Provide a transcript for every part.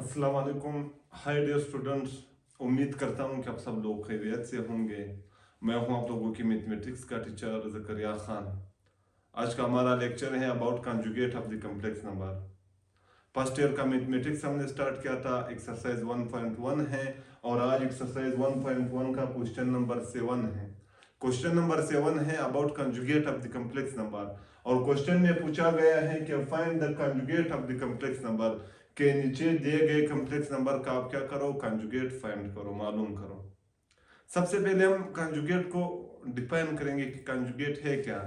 अस्सलाम वालेकुम। Hi dear students, उम्मीद करता हूँ कि आप सब लोग खैरियत से होंगे। मैं हूँ आप लोगों की मैथमेटिक्स का टीचर ज़करिया खान। आज का हमारा लेक्चर है about conjugate of the complex number. First year का मैथमेटिक्स हमने स्टार्ट किया था, एक्सरसाइज 1.1 है और आज एक्सरसाइज 1.1 का क्वेश्चन नंबर 7 है। क्वेश्चन नंबर 7 है about conjugate of the complex number और क्वेश्चन में पूछा गया है कि find the conjugate of the complex number के नीचे दिए गए कॉम्प्लेक्स नंबर का आप क्या करो, कंजुगेट फाइंड करो, मालूम करो। सबसे पहले हम कंजुगेट को डिफाइन करेंगे कि कंजुगेट है क्या।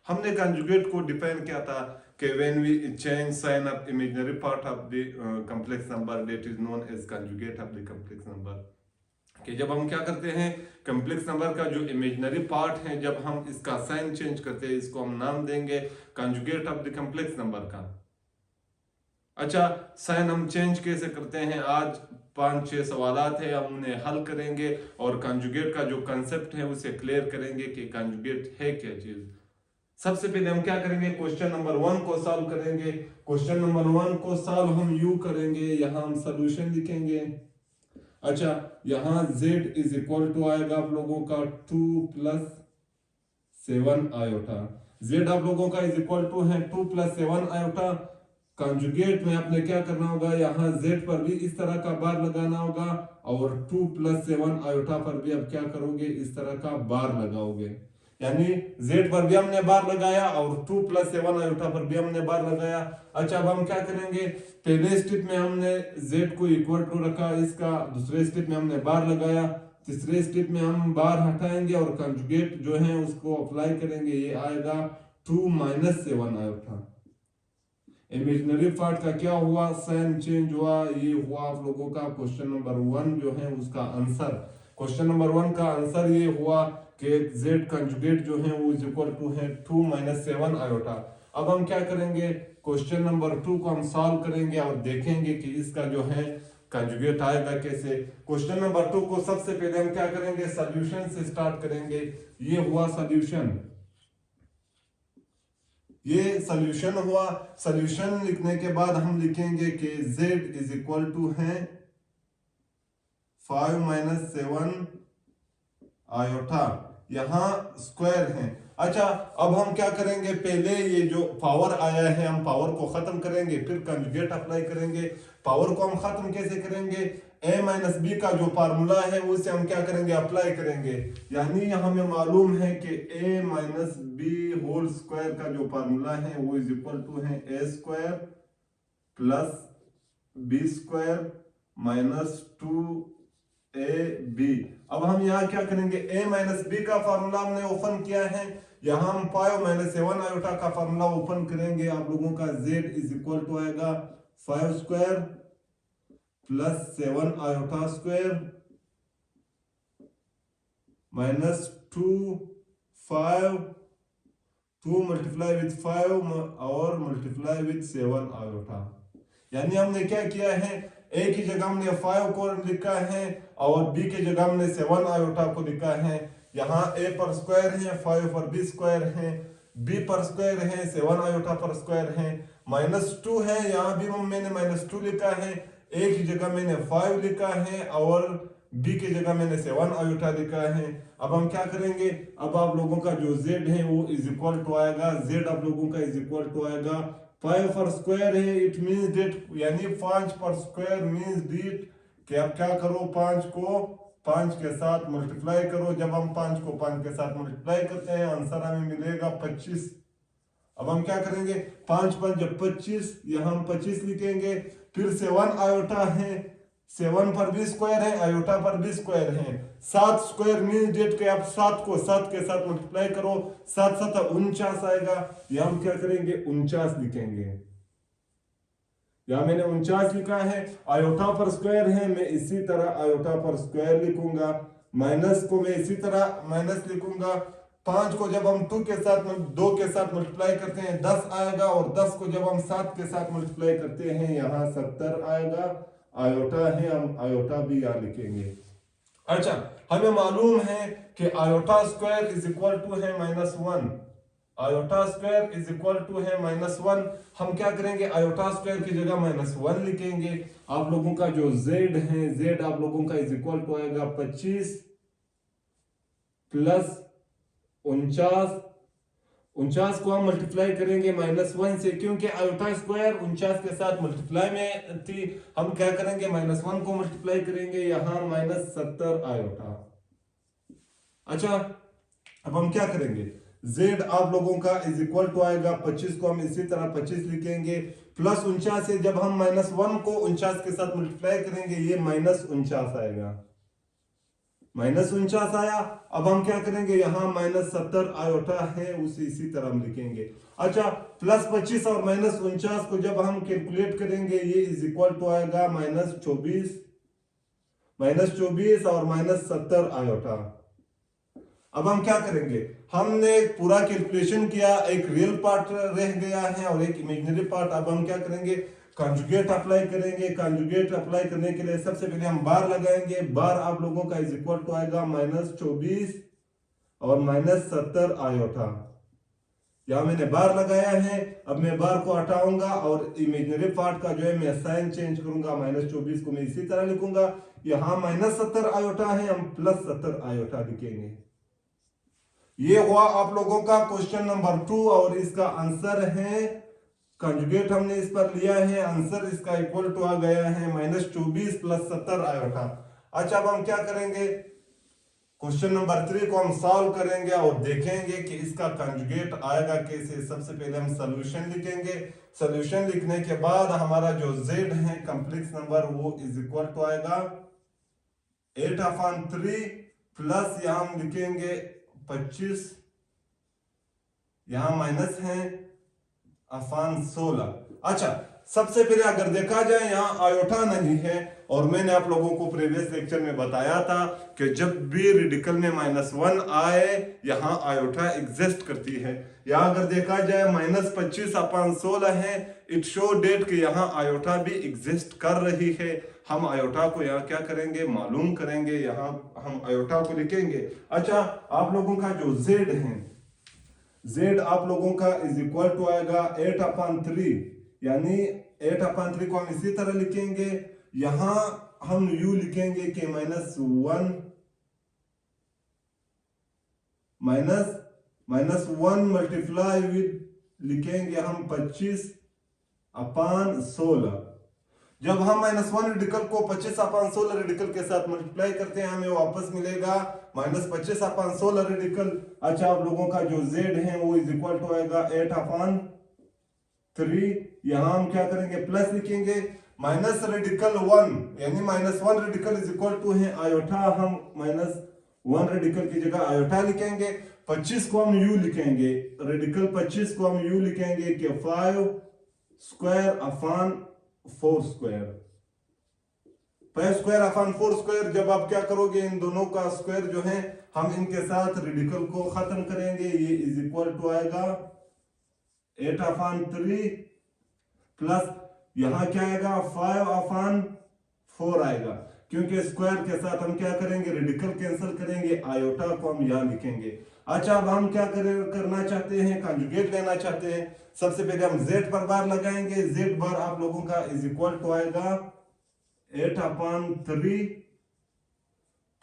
हमने कंजुगेट को डिफाइन किया था कि when we change sign of imaginary part of the complex number that is known as conjugate of the complex number. कि जब हम क्या करते हैं, कॉम्प्लेक्स नंबर का जो इमेजिनरी पार्ट है, जब हम इसका साइन चेंज करते हैं, इसको हम नाम देंगे conjugate of the complex number का। अच्छा, साइन हम चेंज कैसे करते हैं, आज 5-6 सवालात है, हम उन्हें हल करेंगे और कंजुगेट का जो कंसेप्ट है उसे क्लियर करेंगे कि कंजुगेट है क्या चीज। सबसे पहले हम क्या करेंगे, क्वेश्चन नंबर 1 को सॉल्व करेंगे। क्वेश्चन नंबर 1 को सॉल्व हम यू करेंगे, यहां हम सोल्यूशन लिखेंगे। अच्छा, यहां z इज इक्वल टू आएगा आप लोगों का 2 + 7 आयोटा। z आप लोगों का इज इक्वल टू है 2 + 7 आयोटा। कंजुगेट में आपने क्या करना होगा, यहाँ z पर भी इस तरह का बार लगाना होगा और 2 + 7 आयोटा पर भी आप क्या करोगे, इस तरह का बार लगाओगे। यानी z पर भी हमने बार लगाया और 2 + 7 आयोटा पर भी हमने बार लगाया। अच्छा, अब हम क्या करेंगे, पहले स्टेप में हमने z को इक्वल टू रखा इसका, दूसरे स्टेप में हमने बार लगाया, तीसरे स्टेप में हम बार हटाएंगे और कंजुगेट जो है उसको अप्लाई करेंगे। ये आएगा 2 - 7 आयोटा। इमेजिनरी पार्ट का क्या हुआ, साइन चेंज हुआ, ये हुआ आप लोगों का क्वेश्चन नंबर 1 जो है उसका आंसर। क्वेश्चन नंबर 1 का आंसर ये हुआ कि z कंजुगेट जो है वो इज इक्वल टू है 2 - 7 आयोटा। अब हम क्या करेंगे, क्वेश्चन नंबर 2 को हम सॉल्व करेंगे और देखेंगे कि इसका जो है कंजुगेट आएगा कैसे। क्वेश्चन नंबर 2 को सबसे पहले हम क्या करेंगे, सॉल्यूशन से स्टार्ट करेंगे। ये हुआ सॉल्यूशन, ये सॉल्यूशन हुआ। सॉल्यूशन लिखने के बाद हम लिखेंगे कि z इज इक्वल टू है 5 - 7 आयोटा, यहां स्क्वायर है। अच्छा, अब हम क्या करेंगे, पहले ये जो पावर आया है हम पावर को खत्म करेंगे, फिर कंजुगेट अप्लाई करेंगे। पावर को हम खत्म कैसे करेंगे, a - b का जो फार्मूला है उसे हम क्या करेंगे, अप्लाई करेंगे। यानी हमें मालूम है कि a - b होल स्क्वायर का जो फार्मूला है वो इज इक्वल टू है a² + b² - 2ab। अब हम यहाँ क्या करेंगे, a - b का फार्मूला हमने ओपन किया है, यहाँ हम 5 - 7 आयोटा का फार्मूला ओपन करेंगे। आप लोगों का z इज इक्वल टू आएगा 5² + 7 आयोटा स्क्वायर -2 5 2 मल्टीप्लाई विथ 5 और मल्टीप्लाई विथ 7 आयोटा। यानी हमने क्या किया है, a की जगह हमने 5 को लिखा है और b की जगह हमने 7 आयोटा को लिखा है। यहाँ a पर स्क्वायर है, 5 पर b स्क्वायर है, b पर स्क्वायर है, 7 आयोटा पर स्क्वायर है, -2 है, यहाँ भी मैंने -2 लिखा है, a की जगह मैंने 5 लिखा है और b की जगह मैंने 7 आयोटा लिखा है। अब हम क्या करेंगे, अब आप लोगों का जो z है वो इज इक्वल टू आएगा, z आप लोगों का इज इक्वल टू आएगा 5 पर स्क्वायर है, इट मींस दैट, यानी 5 पर स्क्वायर मींस दैट कि आप क्या करो, 5 को 5 के साथ मल्टीप्लाई करो। जब हम 5 को 5 के साथ मल्टीप्लाई करते हैं आंसर हमें मिलेगा 25। अब हम क्या करेंगे, 5 × 5 = 25, यहाँ हम 25 लिखेंगे। फिर 7 आयोटा है, 7 पर भी स्क्वायर है, आयोटा पर भी स्क्वायर है। 7 स्क्वायर मींस डेट के आप 7 को 7 के साथ मल्टीप्लाई करो, 7 × 7 = 49 आएगा। यह हम क्या करेंगे, 49 लिखेंगे। यहां मैंने 49 लिखा है, आयोटा पर स्क्वायर है, मैं इसी तरह आयोटा पर स्क्वायर लिखूंगा। माइनस को मैं इसी तरह माइनस लिखूंगा। 5 को जब हम 2 के साथ मल्टीप्लाई करते हैं 10 आएगा और 10 को जब हम 7 के साथ मल्टीप्लाई करते हैं यहाँ 70 आएगा। आयोटा है, हम आयोटा भी यहाँ लिखेंगे। अच्छा, हमें मालूम है कि iota square is equal to है -1 iota square is equal to है -1। हम क्या करेंगे, आयोटा स्क्वायर की जगह -1 लिखेंगे। आप लोगों का जो z है, z आप लोगों का इज इक्वल टू आएगा 25 प्लस 49 को हम मल्टीप्लाई करेंगे -1 से, क्योंकि आयोटा स्क्वायर 49 के साथ मल्टीप्लाई में थी। हम क्या करेंगे, -1 को मल्टीप्लाई करेंगे, यहां -70 आयोटा। अच्छा, अब हम क्या करेंगे, z आप लोगों का इज इक्वल टू आएगा 25 को हम इसी तरह 25 लिखेंगे, प्लस 49 से जब हम -1 को 49 के साथ मल्टीप्लाई करेंगे, ये -49 आएगा, -49 आया। अब हम क्या करेंगे, यहां -70 आयोटा है, उसे इसी तरह हम लिखेंगे। अच्छा, प्लस 25 और -49 को जब हम कैलकुलेट करेंगे, ये इज इक्वल टू आएगा -24 और -70 आयोटा। अब हम क्या करेंगे, हमने पूरा कैलकुलेशन किया, एक रियल पार्ट रह गया है और एक इमेजिनरी पार्ट। अब हम क्या करेंगे, कंजुगेट अप्लाई करेंगे। कंजुगेट अप्लाई करने के लिए सबसे पहले हम बार लगाएंगे। बार आप लोगों का इज इक्वल टू आएगा -24 और -70 आयोटा। यहां मैंने बार लगाया है। अब मैं बार को हटाऊंगा और इमेजिनरी पार्ट का जो है मैं साइन चेंज करूंगा, -24 को मैं इसी तरह लिखूंगा। यहां -70 आयोटा है, हम +70 आयोटा लिखेंगे। ये हुआ आप लोगों का क्वेश्चन नंबर 2 और इसका आंसर है, कंजुगेट हमने इस पर लिया है, आंसर इसका इक्वल टू आ गया है -24 + 70 आयोटा। अच्छा, अब हम क्या करेंगे, क्वेश्चन नंबर 3 को हम सॉल्व करेंगे और देखेंगे कि इसका कंजुगेट आएगा कैसे। सबसे पहले हम सॉल्यूशन लिखेंगे। सॉल्यूशन लिखने के बाद हमारा जो z है कॉम्प्लेक्स नंबर, वो इज इक्वल टू आएगा 8/3 प्लस यहां हम लिखेंगे 25, यहां माइनस है /16। अच्छा, सबसे पहले अगर देखा जाए यहाँ आयोटा नहीं है, और मैंने आप लोगों को प्रीवियस लेक्चर में बताया था कि जब भी रेडिकल में -1 आए, यहाँ आयोटा एग्जिस्ट करती है। यहाँ अगर देखा जाए -25/16 है, इट शो डेट कि यहाँ आयोटा भी एग्जिस्ट कर रही है। हम आयोटा को यहाँ क्या करेंगे, मालूम करेंगे, यहाँ हम आयोटा को लिखेंगे। अच्छा, आप लोगों का जो z है, z आप लोगों का इज इक्वल टू आएगा 8/3, यानी 8/3 को हम इसी तरह लिखेंगे। यहां हम u लिखेंगे कि -1 मल्टीप्लाई विद लिखेंगे हम 25/16। जब हम -1 रेडिकल को 25/16 रेडिकल के साथ मल्टीप्लाई करते हैं, हमें वापस मिलेगा -25/16 रेडिकल। अच्छा, आप लोगों का जो z है वो इज इक्वल टू आएगा 8/3। यहां हम क्या करेंगे, प्लस लिखेंगे, माइनस रेडिकल 1 यानी -1 रेडिकल इज इक्वल टू है आयोटा। हम -1 रेडिकल की जगह आयोटा लिखेंगे। 25 को हम u लिखेंगे, रेडिकल 25 को हम u लिखेंगे कि 5 square upon 4 square. 5 square upon 4 square. जब आप क्या करोगे, इन दोनों का स्क्वायर जो है हम इनके साथ रेडिकल को खत्म करेंगे, ये इज इक्वल टू आएगा 8/3 प्लस यहां क्या आएगा 5/4 आएगा, क्योंकि स्क्वायर के साथ हम क्या करेंगे, रेडिकल कैंसिल करेंगे, आयोटा को हम यहां लिखेंगे। अच्छा, अब हम क्या करना चाहते हैं, कंजुगेट लेना चाहते हैं। सबसे पहले हम z पर बार लगाएंगे। z बार आप लोगों का इज इक्वल टू आएगा 8/3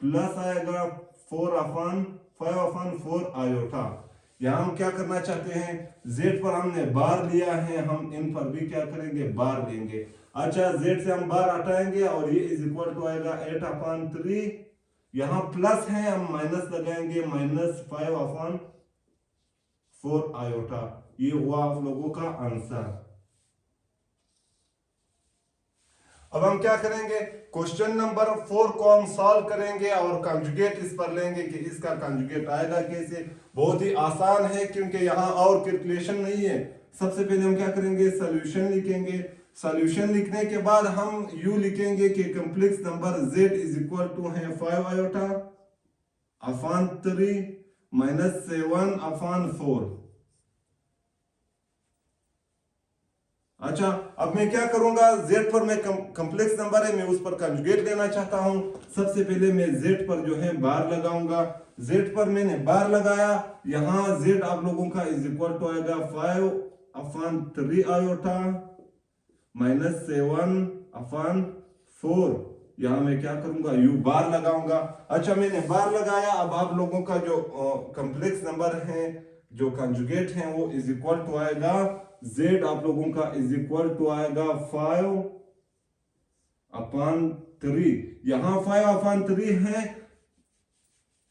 प्लस आएगा 5/4 आयोटा। यहां हम क्या करना चाहते हैं, z पर हमने बार लिया है, हम इन पर भी क्या करेंगे, बार लेंगे। अच्छा, z से हम बार हटाएंगे और ये इज इक्वल टू आएगा 8/3। यहां प्लस है, हम माइनस लगाएंगे, -5/4 आयोटा। ये हुआ आप लोगों का आंसर। अब हम क्या करेंगे, क्वेश्चन नंबर 4 को हम सॉल्व करेंगे और कंजुगेट इस पर लेंगे कि इसका कंजुगेट आएगा कैसे। बहुत ही आसान है, क्योंकि यहाँ और कैलकुलेशन नहीं है। सबसे पहले हम क्या करेंगे, सॉल्यूशन लिखेंगे। सॉल्यूशन लिखने के बाद हम u लिखेंगे कि complex number z is equal to है 5 आयोटा अपान 3 -7/4। अच्छा, अब मैं क्या करूंगा, z पर मैं कॉम्प्लेक्स नंबर है, मैं उस पर कंजुगेट लेना चाहता हूं। सबसे पहले मैं z पर जो है बार लगाऊंगा। z पर मैंने बार लगाया, यहां z आप लोगों का इज इक्वल टू आएगा 5/3 आयोटा माइनस 7/4। यहां मैं क्या करूंगा, u बार लगाऊंगा। अच्छा मैंने बार लगाया, अब आप लोगों का जो कॉम्प्लेक्स नंबर है, जो कंजुगेट है, वो इज इक्वल टू आएगा z आप लोगों का इज इक्वल टू आएगा 5/3। यहां 5/3 है।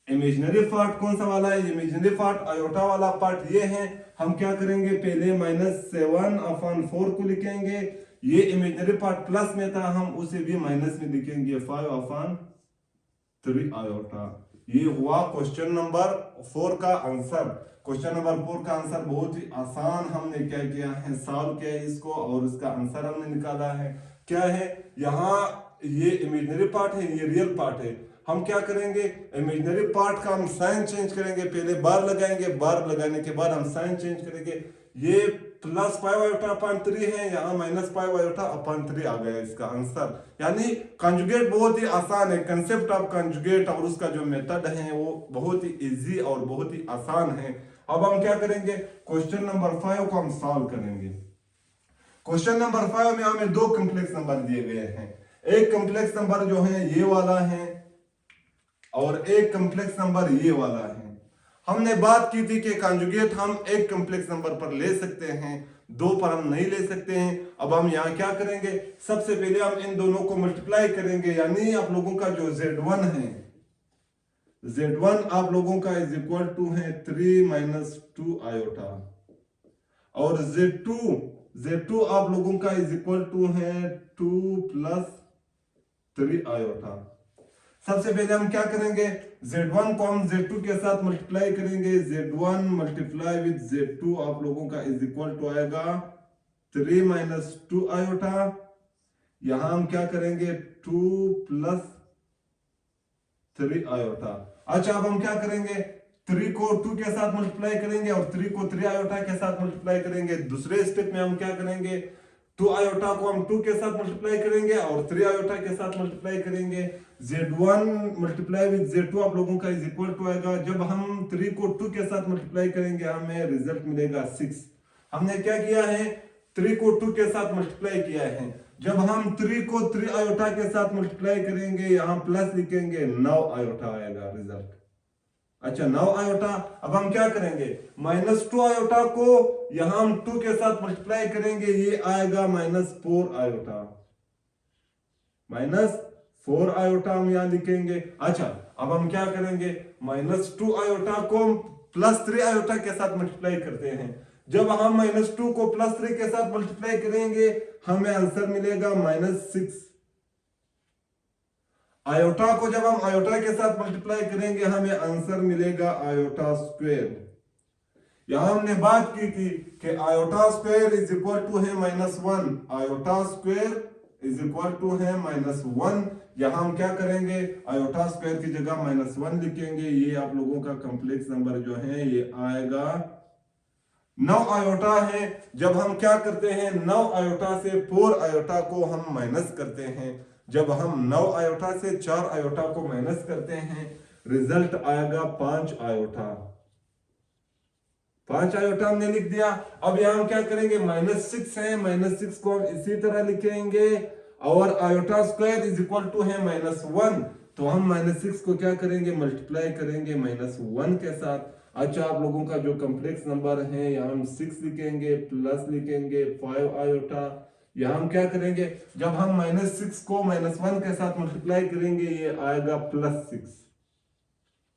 इमेजिनरी पार्ट कौन सा वाला है, इमेजिनरी पार्ट आयोटा वाला पार्ट ये है। हम क्या करेंगे, पहले -7/4 को लिखेंगे। ये इमेजिनरी पार्ट प्लस में था, हम उसे भी माइनस में लिखेंगे 5/3 आयोटा। ये हुआ क्वेश्चन नंबर 4 का आंसर। क्वेश्चन नंबर 4 का आंसर बहुत ही आसान हमने क्या किया है, सॉल्व किया है इसको, और इसका आंसर हमने निकाला है। क्या है, यहाँ ये इमेजिनरी पार्ट है, ये रियल पार्ट है। हम क्या करेंगे, इमेजिनरी पार्ट का हम साइन चेंज करेंगे, पहले बार लगाएंगे, बार लगाने के बाद हम साइन चेंज करेंगे। ये प्लस 5/3 है, यहाँ -5/3 आ गया इसका आंसर। यानी कंजुगेट बहुत ही आसान है, कंसेप्ट ऑफ कंजुगेट और उसका जो मेथड है वो बहुत ही इजी और बहुत ही आसान है। अब हम क्या करेंगे, क्वेश्चन नंबर 5 को हम सॉल्व करेंगे। क्वेश्चन नंबर 5 में हमें दो कॉम्प्लेक्स नंबर दिए गए हैं। एक कॉम्प्लेक्स नंबर जो है ये वाला है, और एक कॉम्प्लेक्स नंबर ये वाला है। हमने बात की थी कि कंजुगेट हम एक कॉम्प्लेक्स नंबर पर ले सकते हैं, दो पर हम नहीं ले सकते हैं। अब हम यहाँ क्या करेंगे, सबसे पहले हम इन दोनों को मल्टीप्लाई करेंगे। यानी आप लोगों का जो Z1 है, Z1 आप लोगों का इज इक्वल टू है 3 - 2 आयोटा, और Z2 आप लोगों का इज इक्वल टू है 2 + 3 आयोटा। सबसे पहले हम क्या करेंगे, Z1 को हम Z2 के साथ मल्टीप्लाई करेंगे। Z1 मल्टीप्लाई विद Z2 आप लोगों का इज इक्वल टू आएगा 3 - 2 आयोटा। यहां हम क्या करेंगे, 2 + 3 आयोटा। अच्छा अब हम क्या करेंगे, 3 को 2 के साथ मल्टीप्लाई करेंगे और 3 को 3 आयोटा के साथ मल्टीप्लाई करेंगे। दूसरे स्टेप में हम क्या करेंगे, 2 आयोटा को हम 2 के साथ मल्टीप्लाई करेंगे और 3 आयोटा के साथ मल्टीप्लाई करेंगे। Z1 मल्टीप्लाई विद Z2 आप लोगों का इज इक्वल टू आएगा, जब हम 3 को 2 के साथ मल्टीप्लाई करेंगे हमें रिजल्ट मिलेगा 6। हमने क्या किया है, 3 को 2 के साथ मल्टीप्लाई किया है। जब हम 3 को 3 आयोटा के साथ मल्टीप्लाई करेंगे, यहां प्लस लिखेंगे, 9 आयोटा आएगा रिजल्ट। अच्छा 9 आयोटा। अब हम क्या करेंगे, -2 आयोटा को यहां हम 2 के साथ मल्टीप्लाई करेंगे, ये आएगा -4 आयोटा। -4 आयोटा हम यहां लिखेंगे। अच्छा अब हम क्या करेंगे, -2 आयोटा को +3 आयोटा के साथ मल्टीप्लाई करते हैं। जब हम -2 को +3 के साथ मल्टीप्लाई करेंगे, हमें आंसर मिलेगा -6 आयोटा को। जब हम आयोटा के साथ मल्टीप्लाई करेंगे, हमें आंसर मिलेगा आयोटा स्क्वायर। यहां हमने बात की थी कि iota square is equal to है -1, iota square is equal to है -1। यहां हम क्या करेंगे, आयोटा स्क्वायर की जगह -1 लिखेंगे। ये आप लोगों का कॉम्प्लेक्स नंबर जो है ये आएगा 9 आयोटा है। जब हम क्या करते हैं, 9 आयोटा से 4 आयोटा को हम माइनस करते हैं। जब हम 9 आयोटा से 4 आयोटा को माइनस करते हैं, रिजल्ट आएगा 5 आयोटा। 5 आयोटा हमने लिख दिया। अब यहां हम क्या करेंगे, -6 है, -6 को हम इसी तरह लिखेंगे, और iota square is equal to है -1, तो हम -6 को क्या करेंगे, मल्टीप्लाई करेंगे -1 के साथ। अच्छा आप लोगों का जो कॉम्प्लेक्स नंबर है, यहाँ हम 6 लिखेंगे, प्लस लिखेंगे 5 आयोटा। यहाँ हम क्या करेंगे, जब हम -6 को -1 के साथ मल्टीप्लाई करेंगे, ये आएगा +6,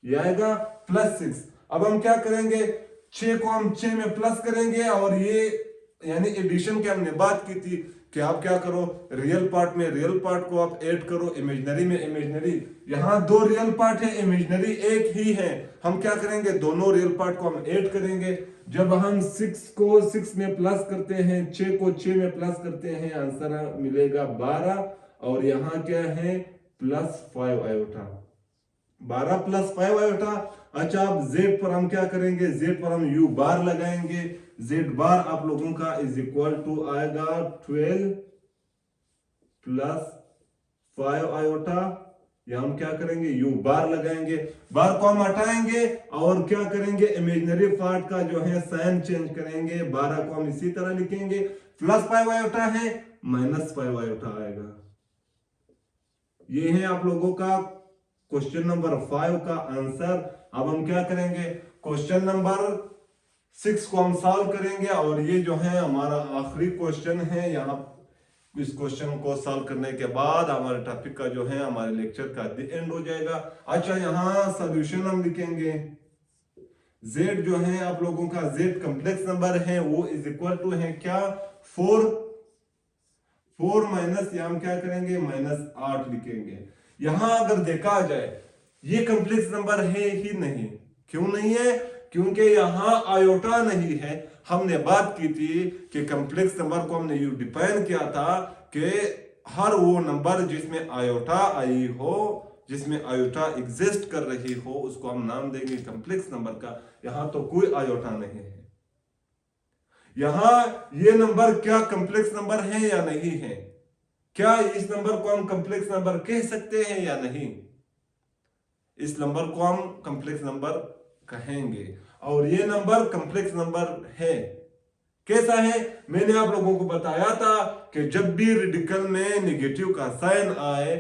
ये आएगा +6। अब हम क्या करेंगे, 6 को हम 6 में प्लस करेंगे, और ये यानी एडिशन की हमने बात की थी कि आप क्या करो, रियल पार्ट में रियल पार्ट को आप ऐड करो, इमेजिनरी में इमेजिनरी। यहां 2 रियल पार्ट है, इमेजिनरी एक ही है। हम क्या करेंगे, दोनों रियल पार्ट को हम ऐड करेंगे। जब हम 6 को 6 में प्लस करते हैं, 6 को 6 में प्लस करते हैं, आंसर मिलेगा 12, और यहाँ क्या है, +5 आयोटा, 12 + 5 आयोटा। अच्छा अब Z पर हम क्या करेंगे, Z पर हम U बार लगाएंगे। Z बार आप लोगों का इज इक्वल टू आएगा 12 + 5 आयोटा। या हम क्या करेंगे यू बार लगाएंगे, बार को हम हटाएंगे और क्या करेंगे इमेजिनरी पार्ट का जो है साइन चेंज करेंगे। 12 को हम इसी तरह लिखेंगे, प्लस पाई आयोटा है माइनस पाई आयोटा आएगा। ये है आप लोगों का क्वेश्चन नंबर 5 का आंसर। अब हम क्या करेंगे क्वेश्चन नंबर 6 को हम सॉल्व करेंगे और ये जो है हमारा आखिरी क्वेश्चन है। यहाँ इस क्वेश्चन को सॉल्व करने के बाद हमारे टॉपिक का जो है हमारे लेक्चर का एंड हो जाएगा। अच्छा यहाँ सॉल्यूशन हम लिखेंगे, z जो है आप लोगों का z कॉम्प्लेक्स नंबर है वो इज इक्वल टू है क्या 4 माइनस या हम क्या करेंगे -8 लिखेंगे। यहां अगर देखा जाए ये कॉम्प्लेक्स नंबर है ही नहीं, क्यों नहीं है? क्योंकि यहां आयोटा नहीं है। हमने बात की थी कि कॉम्प्लेक्स नंबर को हमने यू डिफाइन किया था कि हर वो नंबर जिसमें आयोटा आई हो, जिसमें आयोटा एग्जिस्ट कर रही हो, उसको हम नाम देंगे कॉम्प्लेक्स नंबर का। यहां तो कोई आयोटा नहीं है। यहां ये नंबर क्या कॉम्प्लेक्स नंबर है या नहीं है? क्या इस नंबर को हम कॉम्प्लेक्स नंबर कह सकते हैं या नहीं? इस नंबर को हम कॉम्प्लेक्स नंबर कहेंगे और ये नंबर कॉम्प्लेक्स नंबर है। कैसा है? मैंने आप लोगों को बताया था कि जब भी रेडिकल में नेगेटिव का साइन आए,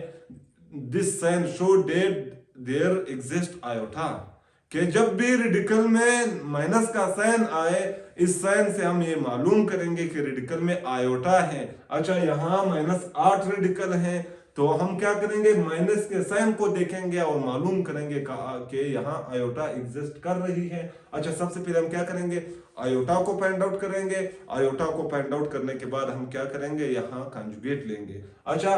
this sign show that there exist iota, कि जब भी रेडिकल में माइनस का साइन आए, इस साइन से हम ये मालूम करेंगे कि रेडिकल में आयोटा है। अच्छा यहाँ -8 रेडिकल है तो हम क्या करेंगे माइनस के साइन को देखेंगे और मालूम करेंगे कि यहाँ आयोटा एग्जिस्ट कर रही है। अच्छा सबसे पहले हम क्या करेंगे आयोटा को फाइंड आउट करेंगे। आयोटा को फाइंड आउट करने के बाद हम क्या करेंगे यहाँ कंजुगेट लेंगे। अच्छा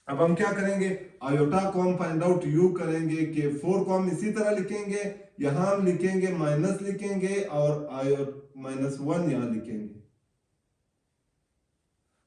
अब हम क्या करेंगे आयोटा को हम फाइंड आउट यू करेंगे कि 4 को हम इसी तरह लिखेंगे, यहां हम लिखेंगे माइनस लिखेंगे और -1 यहां लिखेंगे।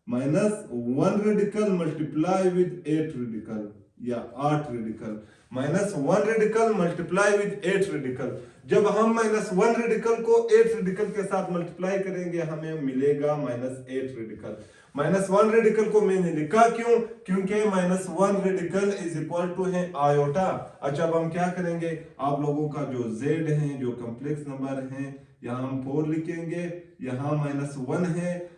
-1 रेडिकल मल्टीप्लाई विद 8 रेडिकल या 8 radical, -1 radical multiply with 8 radical. जब हम -1 रेडिकल को 8 रेडिकल के साथ मल्टीप्लाई करेंगे हमें मिलेगा -8 रेडिकल। -1 रेडिकल को मैंने लिखा क्यों? क्योंकि -1 रेडिकल इज इक्वल टू है आयोटा। अच्छा अब हम क्या करेंगे आप लोगों का जो z है जो कॉम्प्लेक्स नंबर है, यहाँ हम 4 लिखेंगे, यहाँ -1 है,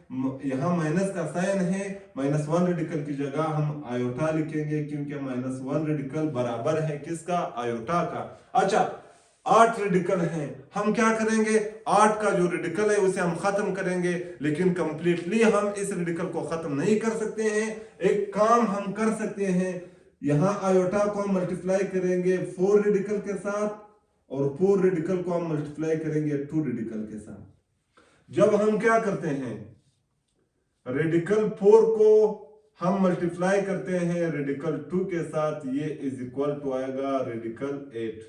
यहाँ माइनस का साइन है, -1 रेडिकल की जगह हम आयोटा लिखेंगे क्योंकि -1 रेडिकल बराबर है किसका आयोटा का। अच्छा 8 रेडिकल हैं, हम क्या करेंगे 8 का जो रेडिकल है उसे हम खत्म करेंगे, लेकिन कंप्लीटली हम इस रेडिकल को खत्म नहीं कर सकते हैं। एक काम हम कर सकते हैं, यहां आयोटा को हम मल्टीप्लाई करेंगे 4 रेडिकल के साथ और 4 रेडिकल को हम मल्टीप्लाई करेंगे 2 रेडिकल के साथ। जब हम क्या करते हैं रेडिकल 4 को हम मल्टीप्लाई करते हैं रेडिकल 2 के साथ, ये इज इक्वल टू आएगा रेडिकल 8,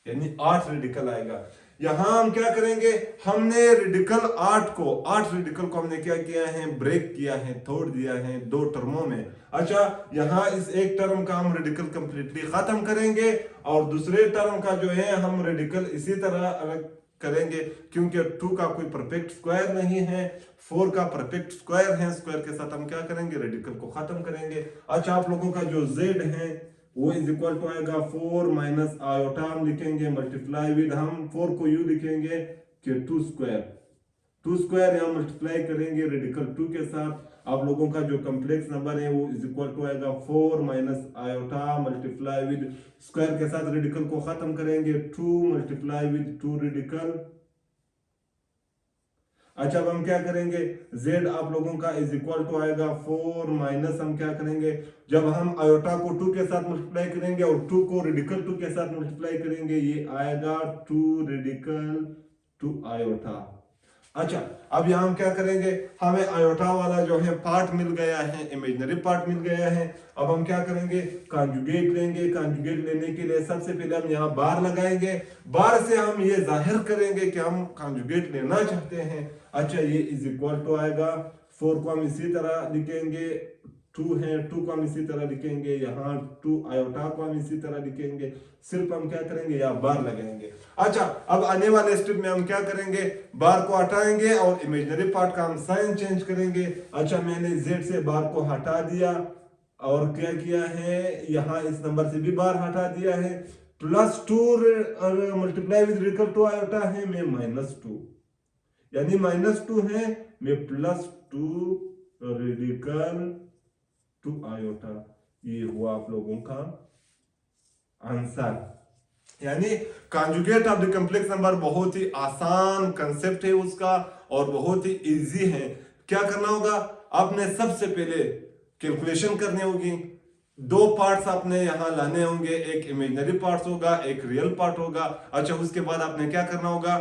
यानी 8 रेडिकल आएगा। यहां हम क्या करेंगे हमने रेडिकल 8 रेडिकल को हमने क्या किया है ब्रेक किया है, तोड़ दिया है 2 टर्मों में। अच्छा यहां इस एक टर्म का हम रेडिकल कंप्लीटली खत्म करेंगे और दूसरे टर्म का जो है हम रेडिकल इसी तरह अलग करेंगे क्योंकि 2 का कोई परफेक्ट स्क्वायर नहीं है, 4 का परफेक्ट स्क्वायर है। स्क्वायर के साथ हम क्या करेंगे रेडिकल को खत्म करेंगे। अच्छा आप लोगों का जो z है वो इज इक्वल टू आएगा 4 माइनस आयोटा हम लिखेंगे मल्टीप्लाई विद, हम 4 को यू लिखेंगे कि 2 स्क्वायर यहाँ मल्टीप्लाई करेंगे रेडिकल 2 के साथ। आप लोगों का जो कॉम्प्लेक्स नंबर है वो इज इक्वल टू आएगा 4 minus iota multiply with square के साथ रेडिकल को खत्म करेंगे 2 मल्टीप्लाई विद 2 रेडिकल। अच्छा अब हम क्या करेंगे z आप लोगों का इज इक्वल टू आएगा 4 माइनस हम क्या करेंगे जब हम आयोटा को 2 के साथ मल्टीप्लाई करेंगे और 2 को रेडिकल 2 के साथ मल्टीप्लाई करेंगे ये आएगा 2 रेडिकल 2 आयोटा। अच्छा अब यहाँ हम क्या करेंगे हमें आयोटा वाला जो है पार्ट मिल गया है, इमेजिनरी पार्ट मिल गया है। अब हम क्या करेंगे कॉन्जुगेट लेंगे। कॉन्जुगेट लेने के लिए सबसे पहले हम यहाँ बार लगाएंगे, बार से हम ये जाहिर करेंगे कि हम कॉन्जुगेट लेना चाहते हैं। अच्छा ये इज इक्वल टू आएगा 4 को हम इसी तरह लिखेंगे, 2 है 2 को हम इसी तरह लिखेंगे, यहाँ 2 आयोटा को हम इसी तरह लिखेंगे, सिर्फ हम क्या करेंगे यहाँ बार लगाएंगे। अच्छा अब आने वाले स्टेप में हम क्या करेंगे बार को हटाएंगे और इमेजिनरी पार्ट का हम साइन चेंज करेंगे। अच्छा मैंने z से बार को हटा दिया, और क्या किया है, यहाँ इस नंबर से भी बार हटा दिया है। +2 मल्टीप्लाई विद रेडिकल 2 आयोटा है, मैं -2, यानी -2 है, मैं +2 रेडिकल 2 आयोटा। ये हुआ आप लोगों का आंसर। यानी conjugate of the complex number बहुत ही आसान कंसेप्ट है उसका और बहुत ही इजी है। क्या करना होगा, आपने सबसे पहले कैलकुलेशन करनी होगी। दो पार्ट्स आपने यहां लाने होंगे, एक इमेजिनरी पार्ट्स होगा, एक रियल पार्ट होगा। अच्छा, उसके बाद आपने क्या करना होगा,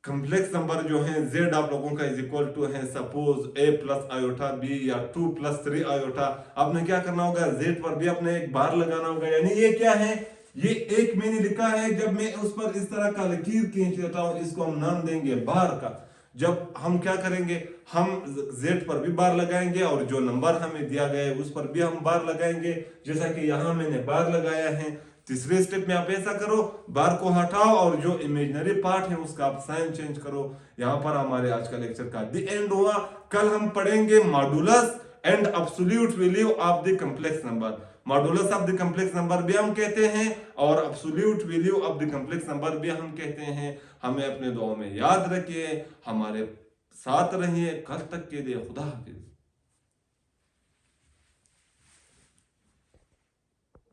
कॉम्प्लेक्स नंबर जो है z आप लोगों का इज इक्वल टू है suppose a plus iota b या 2 + 3 आयोटा। आपने क्या करना होगा, z पर भी आपने एक बार लगाना होगा। यानी ये क्या है, ये एक मैंने लिखा है, जब मैं उस पर इस तरह का लकीर खींच लेता हूं, इसको हम नाम देंगे बार का। जब हम क्या करेंगे, हम z पर भी बार लगाएंगे और जो नंबर हमें दिया गया है उस पर भी हम बार लगाएंगे, जैसा कि यहां मैंने बार लगाया है। तीसरे स्टेप में आप ऐसा करो, बार को हटाओ और जो इमेजिनरी पार्ट है उसका आप साइन चेंज करो। यहां पर हमारे आज का लेक्चर का द एंड हुआ। कल हम पढ़ेंगे modulus and absolute value of the complex number. Modulus of the complex number भी हम कहते हैं और absolute value of the complex number भी हम कहते हैं। हमें अपने दुआओं में याद रखिए, हमारे साथ रहिए। कल तक के लिए खुदा हाफिज।